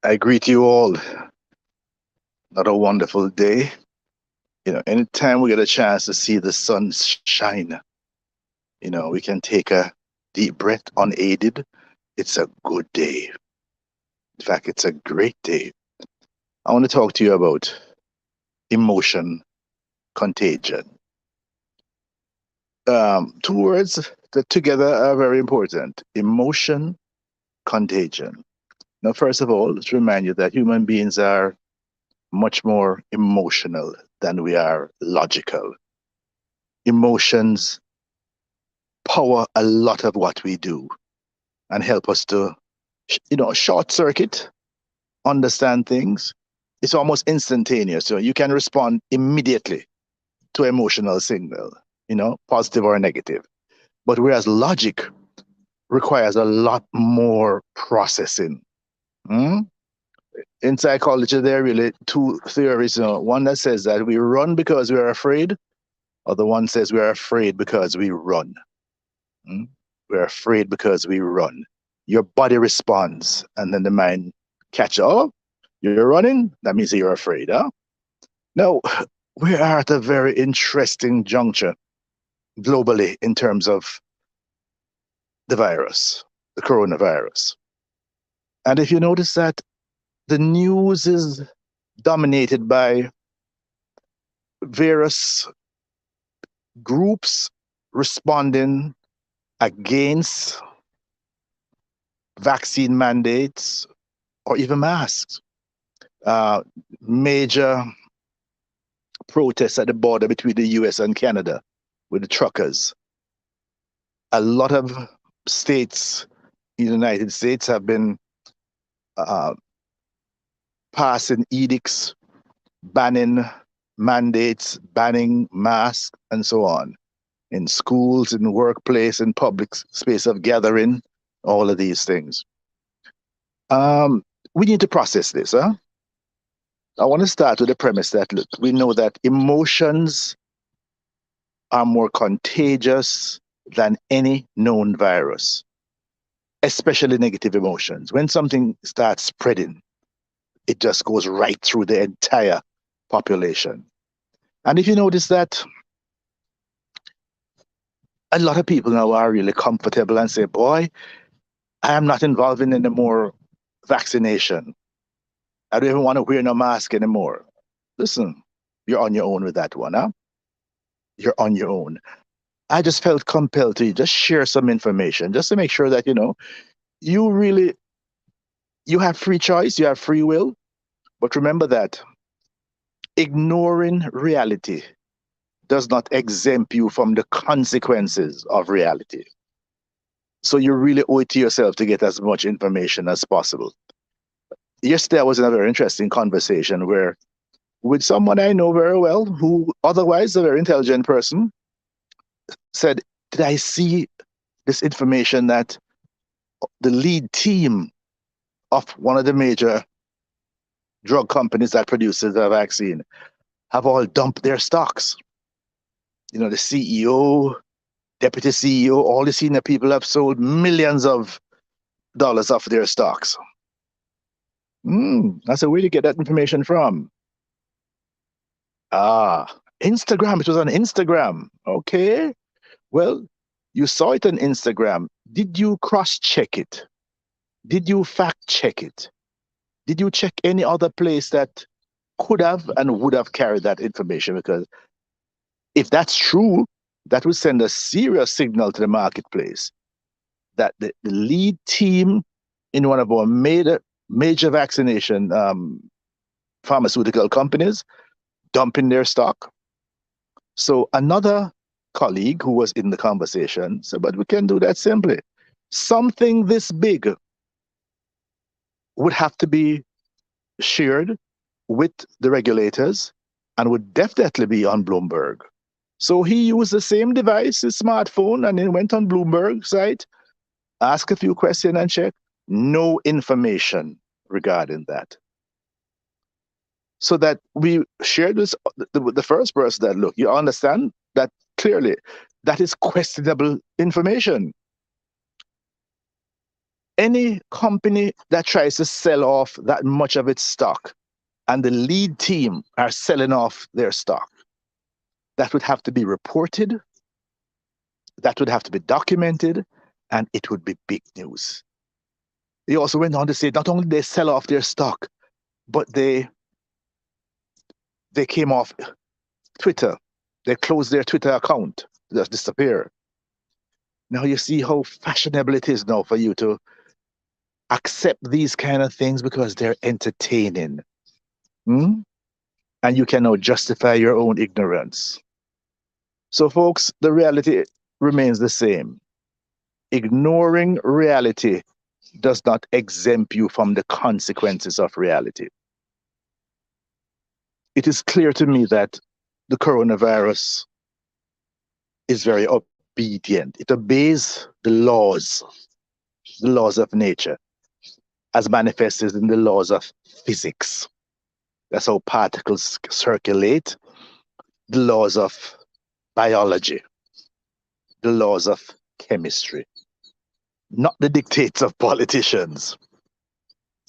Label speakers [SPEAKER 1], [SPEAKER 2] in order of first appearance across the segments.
[SPEAKER 1] I greet you all. Another wonderful day. Anytime we get a chance to see the sun shine, we can take a deep breath unaided. It's a good day. In fact, it's a great day. I want to talk to you about emotion contagion. Two words that together are very important: emotion contagion. Now, first of all, let's remind you that human beings are much more emotional than we are logical. Emotions power a lot of what we do and help us to, short circuit, understand things. It's almost instantaneous. So you can respond immediately to emotional signal, positive or negative. But whereas logic requires a lot more processing. Hmm? In psychology, there are really two theories. One that says that we run because we are afraid, or the one says we are afraid because we run. Hmm? We're afraid because we run. Your body responds, and then the mind catches, oh, you're running? That means you're afraid, huh? No, we are at a very interesting juncture globally in terms of the virus, the coronavirus. And if you notice that the news is dominated by various groups responding against vaccine mandates or even masks. Uh, Major protests at the border between the US and Canada with the truckers. A lot of states in the United States have been uh, passing edicts, banning mandates, banning masks, and so on in schools, in workplace, in public space of gathering, all of these things. Um, we need to process this. Huh? I want to start with the premise that look, we know that emotions are more contagious than any known virus, especially negative emotions. When something starts spreading, it just goes right through the entire population. And if you notice that a lot of people now are really comfortable and say, boy, I am not involved in any more vaccination. I don't even want to wear no mask anymore. Listen, you're on your own with that one, huh? You're on your own. I just felt compelled to just share some information just to make sure that, you really, you have free choice, you have free will. But remember that ignoring reality does not exempt you from the consequences of reality. So you really owe it to yourself to get as much information as possible. Yesterday, I was in a very interesting conversation where, with someone I know very well, who otherwise a very intelligent person, said, did I see this information that the lead team of one of the major drug companies that produces the vaccine have all dumped their stocks? The CEO, deputy CEO, all the senior people have sold millions of dollars off their stocks. I said, where do you get that information from? Instagram. It was on Instagram. Okay. Well, you saw it on Instagram. Did you cross check it? Did you fact check it? Did you check any other place that could have and would have carried that information? Because if that's true, that would send a serious signal to the marketplace that the lead team in one of our major vaccination pharmaceutical companies dumping their stock. So another colleague who was in the conversation said, but we can do that simply. Something this big would have to be shared with the regulators and would definitely be on Bloomberg. So he used the same device, his smartphone, and then went on Bloomberg site, asked a few questions and checked. No information regarding that. So that we shared this the first person that, look, you understand that clearly that is questionable information. Any company that tries to sell off that much of its stock and the lead team are selling off their stock, that would have to be reported, that would have to be documented, and it would be big news. He also went on to say not only did they sell off their stock, but they came off Twitter. They closed their Twitter account, just disappear. Now you see how fashionable it is now for you to accept these kind of things because they're entertaining. Hmm? And you can now justify your own ignorance. So, folks, the reality remains the same. Ignoring reality does not exempt you from the consequences of reality. It is clear to me that the coronavirus is very obedient. It obeys the laws of nature, as manifested in the laws of physics. That's how particles circulate, the laws of biology, the laws of chemistry, not the dictates of politicians,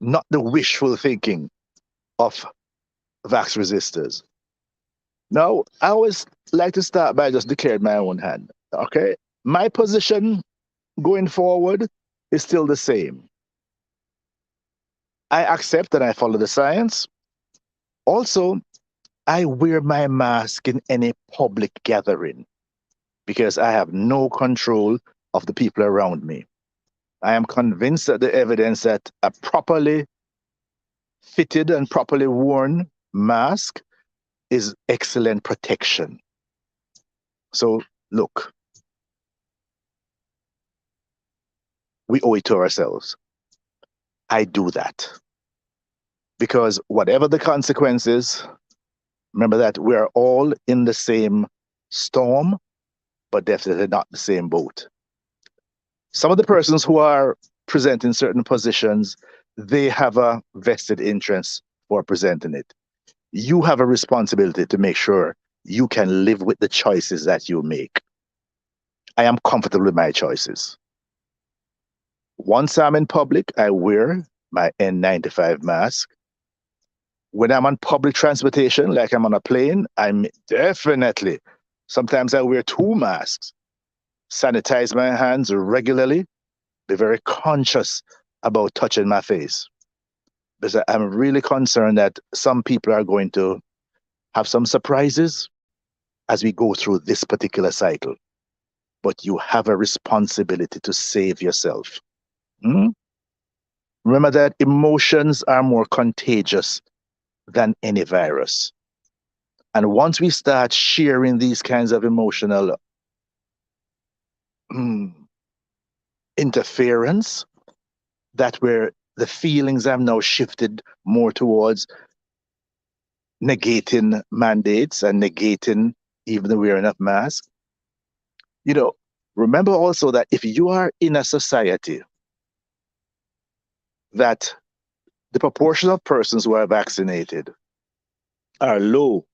[SPEAKER 1] not the wishful thinking of vax resistors. Now, I always like to start by just declaring my own hand. Okay? My position going forward is still the same. I accept and I follow the science. Also, I wear my mask in any public gathering because I have no control of the people around me. I am convinced that the evidence that a properly fitted and properly worn mask is excellent protection. So, look, we owe it to ourselves. I do that because whatever the consequences, remember that we are all in the same storm, but definitely not the same boat. Some of the persons who are presenting certain positions, they have a vested interest for presenting it. You have a responsibility to make sure you can live with the choices that you make. I am comfortable with my choices. Once I'm in public, I wear my N95 mask. When I'm on public transportation, like I'm on a plane, I'm definitely, sometimes I wear two masks, sanitize my hands regularly, be very conscious about touching my face. Because I'm really concerned that some people are going to have some surprises as we go through this particular cycle. But you have a responsibility to save yourself. Hmm? Remember that emotions are more contagious than any virus. And once we start sharing these kinds of emotional interference, that where the feelings have now shifted more towards negating mandates and negating even the wearing of masks. You know, remember also that if you are in a society that the proportion of persons who are vaccinated are low,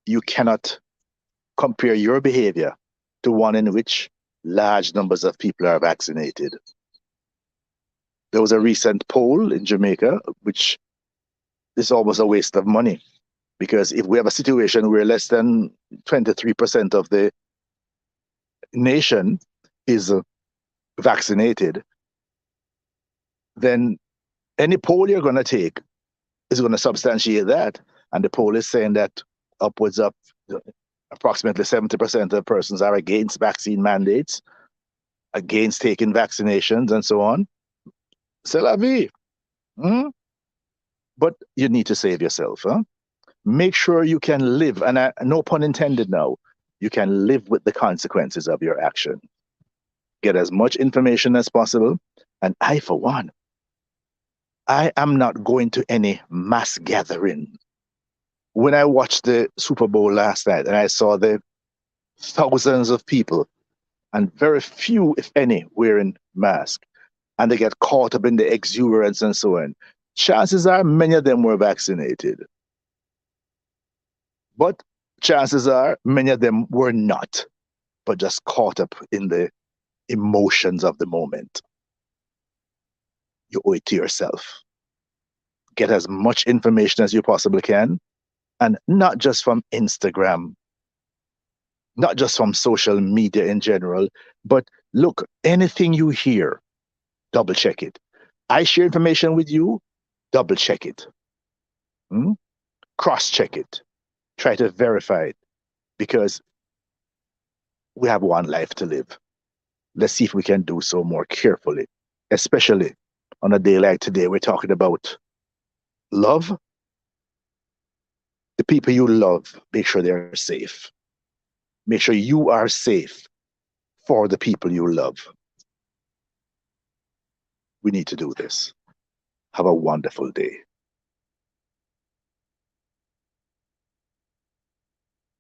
[SPEAKER 1] you cannot compare your behavior to one in which large numbers of people are vaccinated. There was a recent poll in Jamaica, which is almost a waste of money, because if we have a situation where less than 23% of the nation is vaccinated, then any poll you're going to take is going to substantiate that. And the poll is saying that upwards of approximately 70% of persons are against vaccine mandates, against taking vaccinations, and so on. C'est la vie. Hmm? But you need to save yourself. Huh? Make sure you can live, and no pun intended now, you can live with the consequences of your action. Get as much information as possible. And I, for one, I am not going to any mass gathering. When I watched the Super Bowl last night and I saw the thousands of people and very few, if any, wearing masks, and they get caught up in the exuberance and so on, chances are many of them were vaccinated. But chances are many of them were not, but just caught up in the emotions of the moment. you owe it to yourself. Get as much information as you possibly can, and not just from Instagram, not just from social media in general, but look, anything you hear, double check it. I share information with you, double check it. Hmm? Cross check it. Try to verify it, because we have one life to live. Let's see if we can do so more carefully, especially on a day like today. We're talking about love. The people you love, make sure they're safe. Make sure you are safe for the people you love. We need to do this. Have a wonderful day.